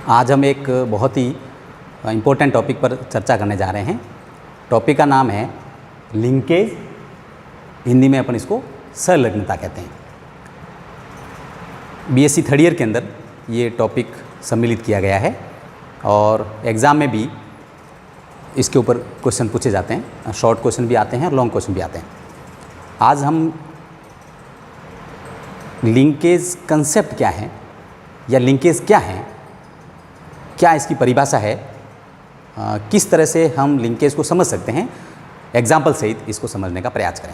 आज हम एक बहुत ही इम्पोर्टेंट टॉपिक पर चर्चा करने जा रहे हैं। टॉपिक का नाम है लिंकेज, हिंदी में अपन इसको संलग्नता कहते हैं। बीएससी थर्ड ईयर के अंदर ये टॉपिक सम्मिलित किया गया है और एग्ज़ाम में भी इसके ऊपर क्वेश्चन पूछे जाते हैं। शॉर्ट क्वेश्चन भी आते हैं और लॉन्ग क्वेश्चन भी आते हैं। आज हम लिंकेज कंसेप्ट क्या है या लिंकेज क्या है, क्या इसकी परिभाषा है, किस तरह से हम लिंकेज को समझ सकते हैं, एग्जाम्पल सहित इसको समझने का प्रयास करें।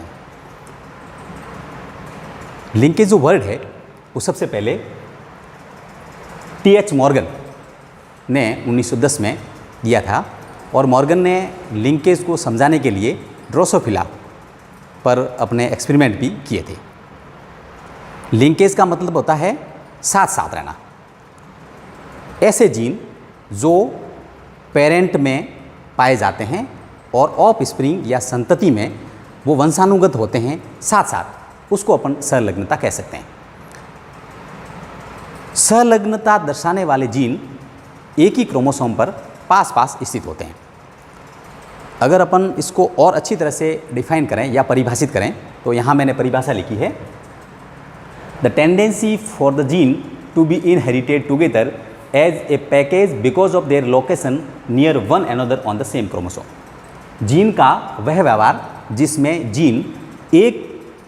लिंकेज जो वर्ड है वो सबसे पहले टी.एच. मॉर्गन ने 1910 में दिया था और मॉर्गन ने लिंकेज को समझाने के लिए ड्रोसोफिला पर अपने एक्सपेरिमेंट भी किए थे। लिंकेज का मतलब होता है साथ साथ रहना। ऐसे जीन जो पेरेंट में पाए जाते हैं और ऑफ स्प्रिंग या संतति में वो वंशानुगत होते हैं साथ साथ, उसको अपन संलग्नता कह सकते हैं। संलग्नता दर्शाने वाले जीन एक ही क्रोमोसोम पर पास पास स्थित होते हैं। अगर अपन इसको और अच्छी तरह से डिफाइन करें या परिभाषित करें तो यहाँ मैंने परिभाषा लिखी है, the tendency for the gene to be inherited together as a package because of their location near one another on the same chromosome. Gene का वह व्यवहार जिसमें जीन एक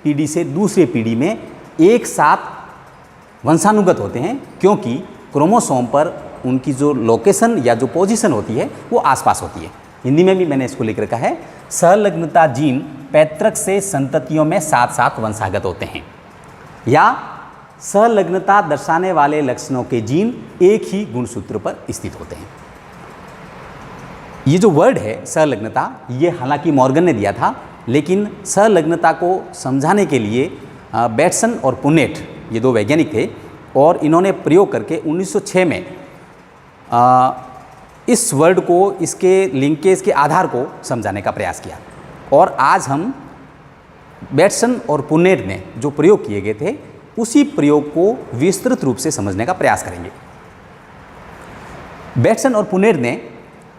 पीढ़ी से दूसरे पीढ़ी में एक साथ वंशानुगत होते हैं, क्योंकि क्रोमोसोम पर उनकी जो लोकेशन या जो पोजीशन होती है वो आसपास होती है। हिंदी में भी मैंने इसको लिख रखा है, संलग्नता जीन पैतृक से संततियों में साथ साथ वंशागत होते हैं, या संलग्नता दर्शाने वाले लक्षणों के जीन एक ही गुणसूत्र पर स्थित होते हैं। ये जो वर्ड है संलग्नता, ये हालांकि मॉर्गन ने दिया था, लेकिन संलग्नता को समझाने के लिए बैटसन और पुनेट ये दो वैज्ञानिक थे और इन्होंने प्रयोग करके 1906 में इस वर्ड को, इसके लिंकेज के आधार को समझाने का प्रयास किया। और आज हम बैटसन और पुनेट ने जो प्रयोग किए गए थे उसी प्रयोग को विस्तृत रूप से समझने का प्रयास करेंगे। बैटसन और पुनेट ने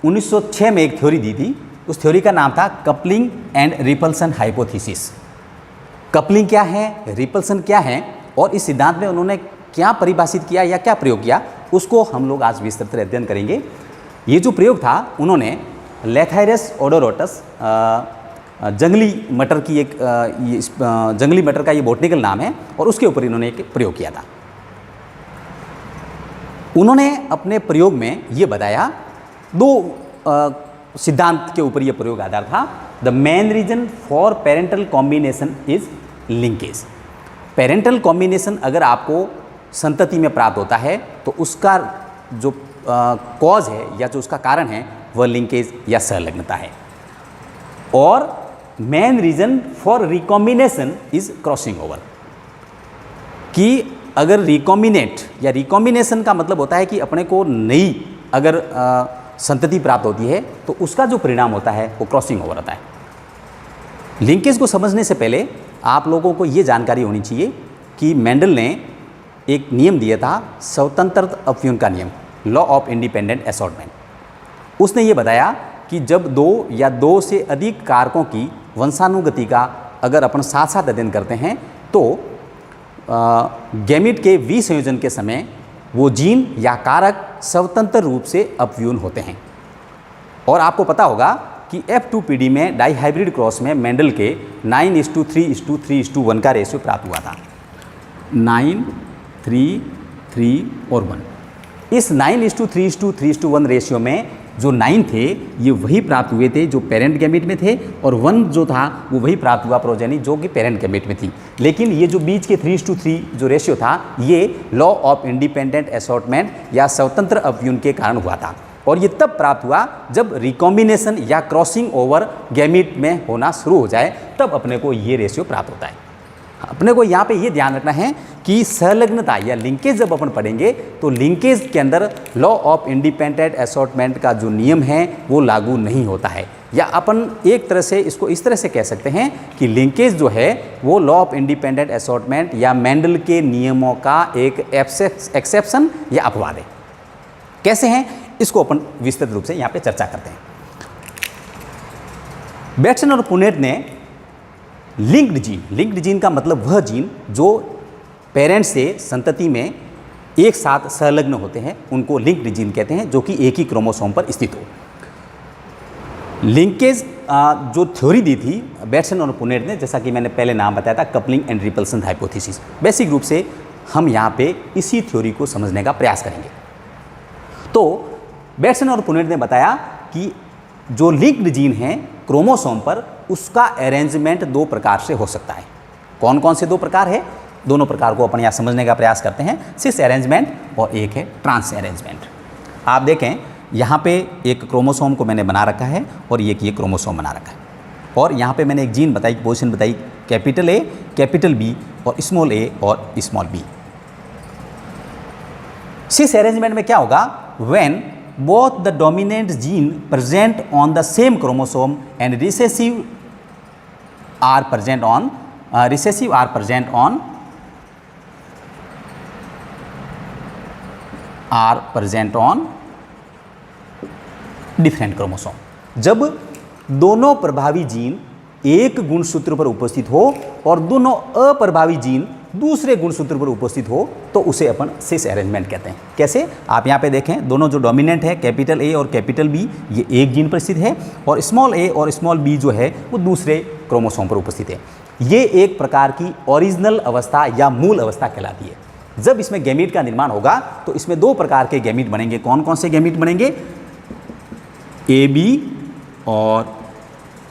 1906 में एक थ्योरी दी थी। उस थ्योरी का नाम था coupling and repulsion hypothesis. Coupling क्या है, रिपल्सन क्या है और इस सिद्धांत में उन्होंने क्या परिभाषित किया या क्या प्रयोग किया, उसको हम लोग आज विस्तृत अध्ययन करेंगे। ये जो प्रयोग था, उन्होंने लेथाइरस ओडोरोटस, जंगली मटर की एक जंगली मटर का ये बॉटनिकल नाम है, और उसके ऊपर इन्होंने एक प्रयोग किया था। उन्होंने अपने प्रयोग में ये बताया, दो सिद्धांत के ऊपर ये प्रयोग आधार था। The main reason for parental combination is linkage. Parental combination अगर आपको संतति में प्राप्त होता है तो उसका जो कॉज है या जो उसका कारण है वह लिंकेज या संलग्नता है। और main reason for recombination is crossing over, कि अगर रिकॉम्बिनेट या रिकॉम्बिनेशन का मतलब होता है कि अपने को नई अगर संतति प्राप्त होती है तो उसका जो परिणाम होता है वो क्रॉसिंग ओवर होता है। लिंकेज को समझने से पहले आप लोगों को ये जानकारी होनी चाहिए कि मेंडल ने एक नियम दिया था, स्वतंत्र अपव्यूहन का नियम, लॉ ऑफ इंडिपेंडेंट असॉर्टमेंट। उसने ये बताया कि जब दो या दो से अधिक कारकों की वंशानुगति का अगर अपन साथ साथ अध्ययन करते हैं तो गैमीट के विसंयोजन के समय वो जीन या कारक स्वतंत्र रूप से अपव्यूहन होते हैं। और आपको पता होगा कि F2 पीढ़ी में डाईहाइब्रिड क्रॉस में मेंडल के 9:3:3:1 का रेशियो प्राप्त हुआ था। 9, 3, 3 और 1। इस 9:3:3:1 रेशियो में जो 9 थे ये वही प्राप्त हुए थे जो पेरेंट गैमीट में थे, और 1 जो था वो वही प्राप्त हुआ प्रोजेनी जो कि पेरेंट गैमीट में थी। लेकिन ये जो बीच के 3:3 जो रेशियो था ये लॉ ऑफ इंडिपेंडेंट असॉर्टमेंट या स्वतंत्र अपव्यूहन के कारण हुआ था। और ये तब प्राप्त हुआ जब रिकॉम्बिनेशन या क्रॉसिंग ओवर गैमीट में होना शुरू हो जाए, तब अपने को ये रेशियो प्राप्त होता है। अपने को यहाँ पे ये ध्यान रखना है कि संलग्नता या लिंकेज जब अपन पढ़ेंगे तो लिंकेज के अंदर लॉ ऑफ इंडिपेंडेंट असॉर्टमेंट का जो नियम है वो लागू नहीं होता है, या अपन एक तरह से इसको इस तरह से कह सकते हैं कि लिंकेज जो है वो लॉ ऑफ इंडिपेंडेंट असॉर्टमेंट या मेंडल के नियमों का एक एक्सेप्शन या अपवाद है। कैसे हैं इसको अपन विस्तृत रूप से यहाँ पे चर्चा करते हैं। बेटसन और पुनेट ने लिंक्ड जीन का मतलब वह जीन जो पेरेंट्स से संतति में एक साथ संलग्न होते हैं उनको लिंक्ड जीन कहते हैं, जो कि एक ही क्रोमोसोम पर स्थित हो। लिंकेज जो थ्योरी दी थी बेटसन और पुनेट ने, जैसा कि मैंने पहले नाम बताया था coupling and repulsion hypothesis, basic रूप से हम यहाँ पे इसी थ्योरी को समझने का प्रयास करेंगे। तो बेटसन और पुनेट ने बताया कि जो लिंक्ड जीन है क्रोमोसोम पर उसका अरेंजमेंट दो प्रकार से हो सकता है। कौन कौन से दो प्रकार है? दोनों प्रकार को अपन यहाँ समझने का प्रयास करते हैं, सिस अरेंजमेंट और एक है ट्रांस अरेंजमेंट। आप देखें यहाँ पे एक क्रोमोसोम को मैंने बना रखा है और ये क्रोमोसोम बना रखा है, और यहाँ पे मैंने एक जीन बताई, पोजीशन बताई, कैपिटल ए, कैपिटल बी और स्मॉल ए और स्मॉल बी। सिस अरेंजमेंट में क्या होगा? When both the dominant gene present on the same chromosome and recessive are present on different chromosome। जब दोनों प्रभावी जीन एक गुणसूत्र पर उपस्थित हो और दोनों अप्रभावी जीन दूसरे गुणसूत्र पर उपस्थित हो तो उसे अपन सिस अरेंजमेंट कहते हैं। कैसे? आप यहाँ पे देखें, दोनों जो डोमिनेंट है कैपिटल ए और कैपिटल बी ये एक जीन पर स्थित है और स्मॉल ए और स्मॉल बी जो है वो दूसरे क्रोमोसोम पर उपस्थित है। ये एक प्रकार की ओरिजिनल अवस्था या मूल अवस्था कहलाती है। जब इसमें गैमीट का निर्माण होगा तो इसमें दो प्रकार के गैमीट बनेंगे। कौन कौन से गैमीट बनेंगे? ए बी और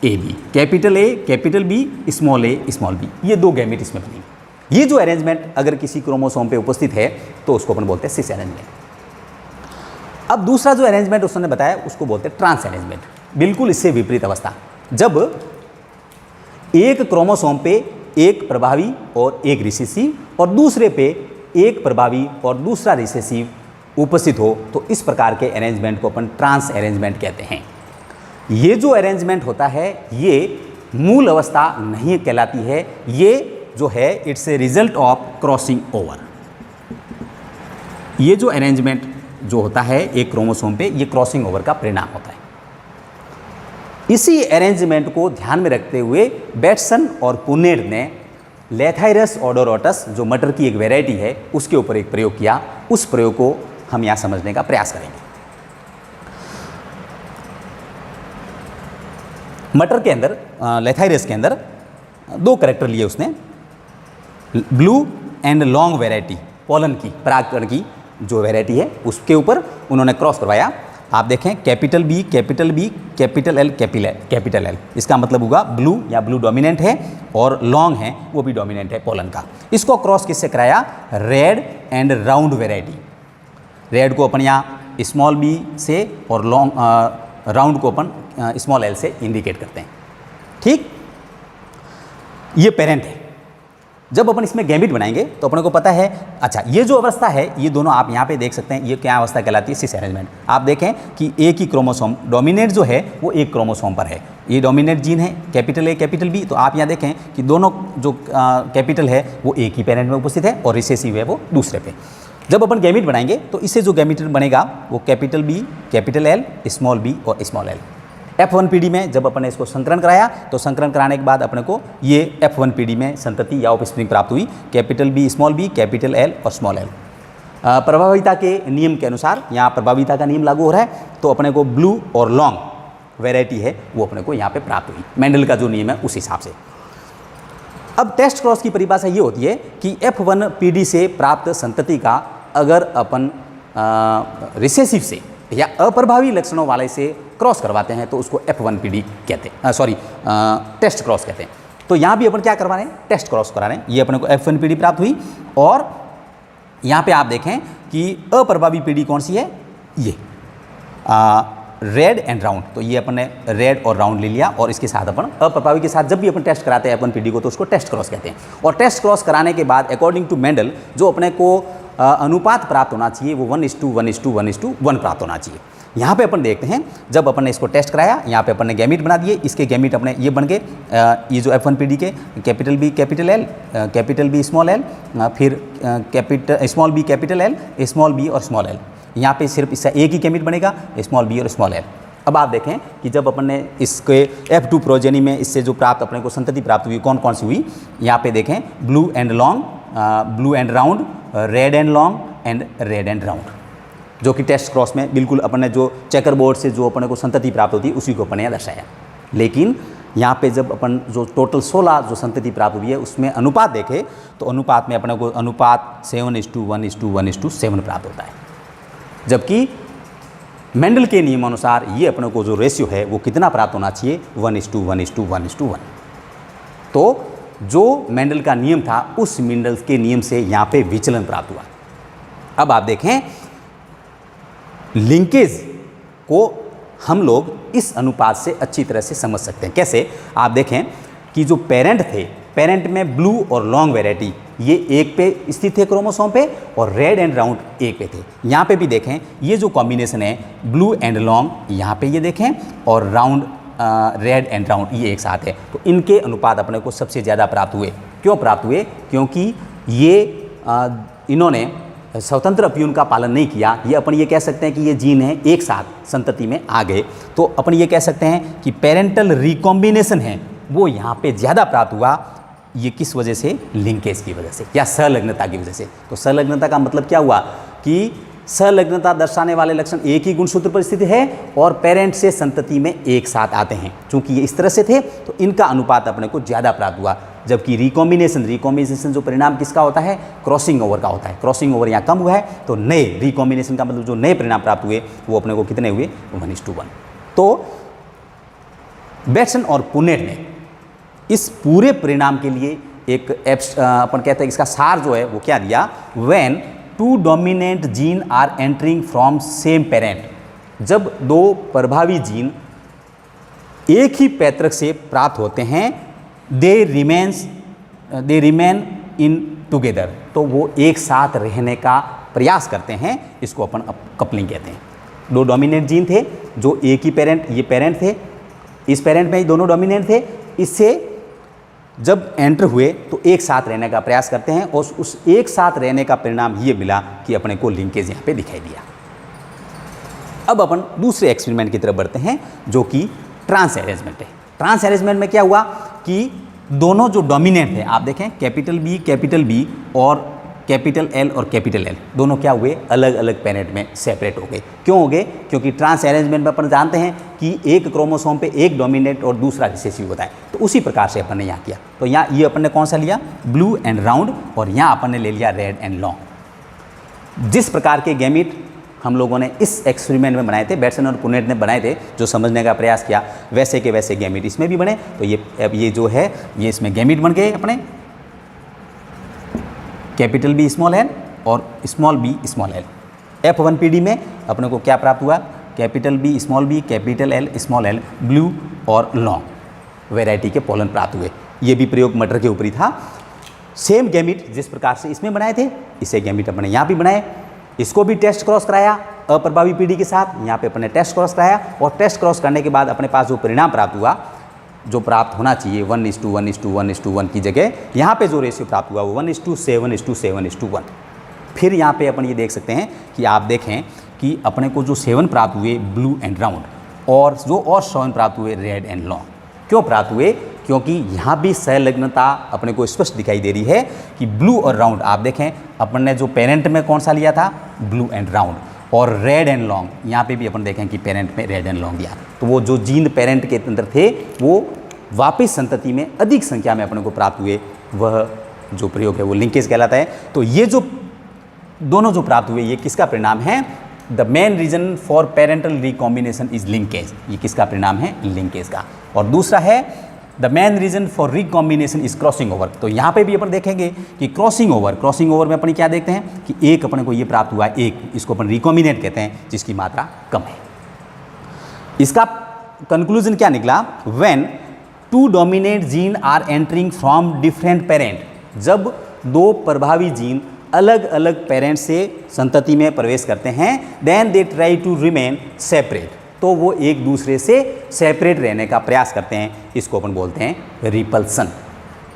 A B, capital A capital B, small A small B, ये दो गैमीट इसमें बनेंगे। ये जो अरेंजमेंट अगर किसी क्रोमोसोम पे उपस्थित है तो उसको अपन बोलते हैं सिस अरेंजमेंट। अब दूसरा जो अरेंजमेंट उसने बताया उसको बोलते हैं ट्रांस अरेंजमेंट, बिल्कुल इससे विपरीत अवस्था। जब एक क्रोमोसोम पे एक प्रभावी और एक रिसेसिव और दूसरे पे एक प्रभावी और दूसरा रिसेसिव उपस्थित हो तो इस प्रकार के अरेंजमेंट को अपन ट्रांस अरेंजमेंट कहते हैं। ये जो अरेंजमेंट होता है ये मूल अवस्था नहीं कहलाती है, ये जो है it's a result of crossing over. ये जो अरेंजमेंट जो होता है एक क्रोमोसोम पे, ये क्रॉसिंग ओवर का परिणाम होता है। इसी अरेंजमेंट को ध्यान में रखते हुए बेटसन और पुनेट ने लेथाइरस ओडोरोटस जो मटर की एक वैरायटी है उसके ऊपर एक प्रयोग किया। उस प्रयोग को हम यहाँ समझने का प्रयास करेंगे। मटर के अंदर, लेथाइरस के अंदर दो कैरेक्टर लिए उसने, blue and long variety, pollen की परागकण की जो वैरायटी है उसके ऊपर उन्होंने क्रॉस करवाया। आप देखें capital B capital L capital L, इसका मतलब होगा ब्लू या ब्लू डोमिनेंट है और लॉन्ग है वो भी डोमिनेंट है पोलन का। इसको क्रॉस किससे कराया? Red and round variety. Red को अपन यहाँ स्मॉल बी से और लॉन्ग राउंड को अपन स्मॉल एल से इंडिकेट करते हैं। ठीक, ये पेरेंट है। जब अपन इसमें गैमीट बनाएंगे तो अपने को पता है, अच्छा ये जो अवस्था है ये दोनों आप यहाँ पे देख सकते हैं, ये क्या अवस्था कहलाती है? सिस अरेंजमेंट। आप देखें कि एक ही क्रोमोसोम डोमिनेट जो है वो एक क्रोमोसोम पर है, ये डोमिनेट जीन है कैपिटल ए कैपिटल बी। तो आप यहाँ देखें कि दोनों जो कैपिटल है वो एक ही पेरेंट में उपस्थित है और रिसेसिव है वो दूसरे पे। जब अपन गैमीट बनाएंगे तो इससे जो गैमीट बनेगा वो capital B capital L small B और स्मॉल एल। F1 पीढ़ी में जब अपन ने इसको संकरण कराया तो संकरण कराने के बाद अपने को ये F1 पीढ़ी में संतति या ऑफस्प्रिंग प्राप्त हुई, capital B small B capital L और स्मॉल एल। प्रभाविता के नियम के अनुसार यहाँ प्रभाविता का नियम लागू हो रहा है तो अपने को ब्लू और लॉन्ग वैरायटी है वो अपने को यहाँ पे प्राप्त हुई, मेंडल का जो नियम है उस हिसाब से। अब टेस्ट क्रॉस की परिभाषा ये होती है कि F1 पीढ़ी से प्राप्त संतति का अगर अपन रिसेसिव से या अप्रभावी लक्षणों वाले से क्रॉस करवाते हैं तो उसको F1 पीढ़ी कहते हैं, टेस्ट क्रॉस कहते हैं। तो यहाँ भी अपन क्या करवा रहे हैं? टेस्ट क्रॉस करा रहे हैं। ये अपने को F1 पीढ़ी प्राप्त हुई और यहाँ पे आप देखें कि अप्रभावी पीढ़ी कौन सी है? ये रेड एंड राउंड। तो ये अपन ने रेड और राउंड ले लिया और इसके साथ अपन अप्रभावी के साथ जब भी अपन टेस्ट कराते हैं F1 पीढ़ी को तो उसको टेस्ट क्रॉस कहते हैं। और टेस्ट क्रॉस कराने के बाद अकॉर्डिंग टू मेंडल जो अपने को अनुपात प्राप्त होना चाहिए वो 1:1:1:1 प्राप्त होना चाहिए। यहाँ पे अपन देखते हैं जब अपन ने इसको टेस्ट कराया, यहाँ पे अपन ने गैमीट बना दिए, इसके गैमीट अपने ये बन गए, ये जो F1 पीढ़ी के capital B capital L capital B small L, फिर small B capital L small B और स्मॉल एल। यहाँ पे सिर्फ इसका एक ही गैमेट बनेगा, स्मॉल बी और स्मॉल एल। अब आप देखें कि जब अपन ने इसके F2 प्रोजेनी में इससे जो प्राप्त अपने को संतति प्राप्त हुई कौन कौन सी हुई, यहाँ पे देखें blue and long, blue and round, red and long and red and round, जो कि टेस्ट क्रॉस में बिल्कुल अपन ने जो चेकर बोर्ड से जो अपने को संतति प्राप्त होती है उसी को अपन ने दर्शाया। लेकिन यहाँ पे जब अपन जो टोटल 16 जो संतति प्राप्त हुई है उसमें अनुपात देखें तो अनुपात में अपने को अनुपात 7:1:1:7 प्राप्त होता है, जबकि मेंडल के नियमानुसार ये अपने को जो रेशियो है वो कितना प्राप्त होना चाहिए, 1:1:1:1। तो जो मेंडल का नियम था उस मेंडल के नियम से यहाँ पे विचलन प्राप्त हुआ। अब आप देखें लिंकेज को हम लोग इस अनुपात से अच्छी तरह से समझ सकते हैं। कैसे, आप देखें कि जो पेरेंट थे, पेरेंट में ब्लू और लॉन्ग वैरायटी ये एक पे स्थित थे क्रोमोसोम पे और रेड एंड राउंड एक पे थे। यहाँ पे भी देखें ये जो कॉम्बिनेशन है ब्लू एंड लॉन्ग यहाँ पे ये देखें और राउंड रेड एंड राउंड ये एक साथ है। तो इनके अनुपात अपने को सबसे ज़्यादा प्राप्त हुए। क्यों प्राप्त हुए? क्योंकि ये इन्होंने स्वतंत्र अपयून का पालन नहीं किया। ये अपन ये कह सकते हैं कि ये जीन है एक साथ संतति में आ गए, तो अपन ये कह सकते हैं कि पेरेंटल रिकॉम्बिनेशन है वो यहाँ पे ज़्यादा प्राप्त हुआ। ये किस वजह से? लिंकेज की वजह से या संलग्नता की वजह से। तो संलग्नता का मतलब क्या हुआ कि संलग्नता दर्शाने वाले लक्षण एक ही गुणसूत्र पर स्थित है और पेरेंट से संतति में एक साथ आते हैं। चूंकि ये इस तरह से थे तो इनका अनुपात अपने को ज़्यादा प्राप्त हुआ, जबकि रिकॉम्बिनेशन जो परिणाम किसका होता है? क्रॉसिंग ओवर का होता है। क्रॉसिंग ओवर यहाँ कम हुआ है तो नए रिकॉम्बिनेशन का मतलब जो नए परिणाम प्राप्त हुए वो अपने को कितने हुए? 1:1। तो बेटसन और पुनेट ने इस पूरे परिणाम के लिए एक अपन कहते हैं इसका सार जो है वो क्या दिया? When 2 dominant gene are entering from same parent, जब दो प्रभावी जीन एक ही पैतृक से प्राप्त होते हैं, दे रिमेन इन टुगेदर, तो वो एक साथ रहने का प्रयास करते हैं। इसको अपन कपलिंग कहते हैं। 2 डोमिनेंट जीन थे जो एक ही पेरेंट, ये पेरेंट थे, इस पेरेंट में ही दोनों डोमिनेंट थे, इससे जब एंटर हुए तो एक साथ रहने का प्रयास करते हैं और उस एक साथ रहने का परिणाम ये मिला कि अपने को लिंकेज यहाँ पे दिखाई दिया। अब अपन दूसरे एक्सपेरिमेंट की तरफ बढ़ते हैं जो कि ट्रांस अरेंजमेंट है। ट्रांस अरेंजमेंट में क्या हुआ कि दोनों जो डोमिनेंट थे, आप देखें कैपिटल बी और कैपिटल एल और कैपिटल एल दोनों क्या हुए? अलग अलग पेरेंट में सेपरेट हो गए। क्यों हो गए? क्योंकि ट्रांस अरेंजमेंट में अपन जानते हैं कि एक क्रोमोसोम पे एक डोमिनेंट और दूसरा रिसेसिव होता है, तो उसी प्रकार से अपन ने यहाँ किया। तो यहाँ ये अपन ने कौन सा लिया? ब्लू एंड राउंड, और यहाँ अपन ने ले लिया रेड एंड लॉन्ग। जिस प्रकार के गैमीट हम लोगों ने इस एक्सपेरिमेंट में बनाए थे, बेटसन और पुनेट ने बनाए थे, जो समझने का प्रयास किया, वैसे के वैसे गैमीट इसमें भी बने। तो ये जो है ये इसमें गैमीट बन गए अपने कैपिटल बी स्मॉल एल और small B small L. F1PD में अपने को क्या प्राप्त हुआ? Capital B small B, capital L small L, blue और लॉन्ग वैरायटी के पोलन प्राप्त हुए। ये भी प्रयोग मटर के ऊपर ही था। सेम गैमीट जिस प्रकार से इसमें बनाए थे, इसे गैमीट अपने यहाँ भी बनाए। इसको भी टेस्ट क्रॉस कराया अप्रभावी पीढ़ी के साथ, यहाँ पे अपने टेस्ट क्रॉस कराया और टेस्ट क्रॉस करने के बाद अपने पास जो परिणाम प्राप्त हुआ, जो प्राप्त होना चाहिए 1:1:1:1 की जगह यहाँ पे जो रेशियो प्राप्त हुआ वो 1:7:7:1। फिर यहाँ पे अपन ये देख सकते हैं कि आप देखें कि अपने को जो 7 प्राप्त हुए ब्लू एंड राउंड और जो और 7 प्राप्त हुए रेड एंड लॉन्ग। क्यों प्राप्त हुए? क्योंकि यहाँ भी संलग्नता अपने को स्पष्ट दिखाई दे रही है कि ब्लू और राउंड, आप देखें अपन ने जो पेरेंट में कौन सा लिया था? ब्लू एंड राउंड, और रेड एंड लॉन्ग यहाँ पे भी अपन देखें कि पेरेंट में रेड एंड लॉन्ग दिया। तो वो जो जीन पेरेंट के अंदर थे वो वापस संतति में अधिक संख्या में अपने को प्राप्त हुए, वह जो प्रयोग है वो लिंकेज कहलाता है। तो ये जो दोनों जो प्राप्त हुए ये किसका परिणाम है? The main reason for parental recombination is linkage. ये किसका परिणाम है? लिंकेज का। और दूसरा है the main reason for recombination is crossing over. तो यहाँ पे भी अपन देखेंगे कि क्रॉसिंग ओवर में अपन क्या देखते हैं कि एक अपने को ये प्राप्त हुआ, एक इसको अपन रिकॉम्बिनेट कहते हैं जिसकी मात्रा कम है। इसका कंक्लूजन क्या निकला? When 2 dominant gene are entering from different parent, जब दो प्रभावी जीन अलग अलग पेरेंट से संतति में प्रवेश करते हैं, then they try to remain separate, तो वो एक दूसरे से सेपरेट रहने का प्रयास करते हैं। इसको अपन बोलते हैं रिपल्सन।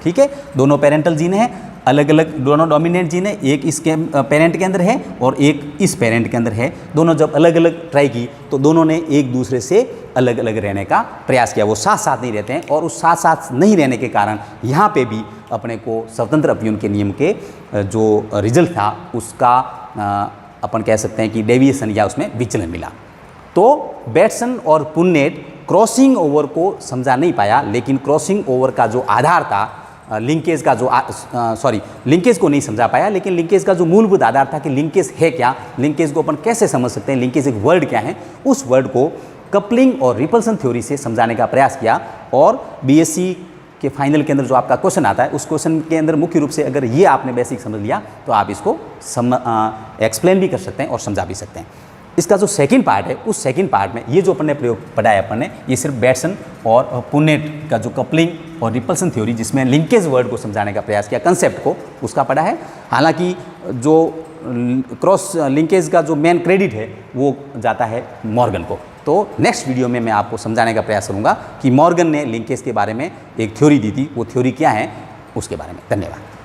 ठीक है, दोनों पेरेंटल जीन हैं, अलग अलग दोनों डोमिनेंट जीन है, एक इसके पेरेंट के अंदर है और एक इस पेरेंट के अंदर है। दोनों जब अलग अलग ट्राई की तो दोनों ने एक दूसरे से अलग अलग रहने का प्रयास किया, वो साथ साथ नहीं रहते हैं। और उस साथ साथ नहीं रहने के कारण यहाँ पे भी अपने को स्वतंत्र अपीयन के नियम के जो रिजल्ट था उसका अपन कह सकते हैं कि डेविएशन या उसमें विचलन मिला। तो बेटसन और पुन्नेट क्रॉसिंग ओवर को समझा नहीं पाया, लेकिन क्रॉसिंग ओवर का जो आधार था लिंकेज का जो लिंकेज को नहीं समझा पाया, लेकिन लिंकेज का जो मूलभूत आधार था कि लिंकेज है क्या, लिंकेज को अपन कैसे समझ सकते हैं, लिंकेज एक वर्ड क्या है, उस वर्ड को कपलिंग और रिपल्सन थ्योरी से समझाने का प्रयास किया। और बीएससी के फाइनल के अंदर जो आपका क्वेश्चन आता है उस क्वेश्चन के अंदर मुख्य रूप से अगर ये आपने बेसिक समझ लिया तो आप इसको एक्सप्लेन भी कर सकते हैं और समझा भी सकते हैं। इसका जो सेकंड पार्ट है उस सेकंड पार्ट में ये जो अपन ने प्रयोग पढ़ा है अपन ने, ये सिर्फ बेटसन और पुन्नेट का जो कपलिंग और रिपल्सन थ्योरी जिसमें लिंकेज वर्ड को समझाने का प्रयास किया, कंसेप्ट को, उसका पढ़ा है। हालांकि जो क्रॉस लिंकेज का जो मेन क्रेडिट है वो जाता है मॉर्गन को। तो नेक्स्ट वीडियो में मैं आपको समझाने का प्रयास करूँगा कि मॉर्गन ने लिंकेज के बारे में एक थ्योरी दी थी, वो थ्योरी क्या है उसके बारे में। धन्यवाद।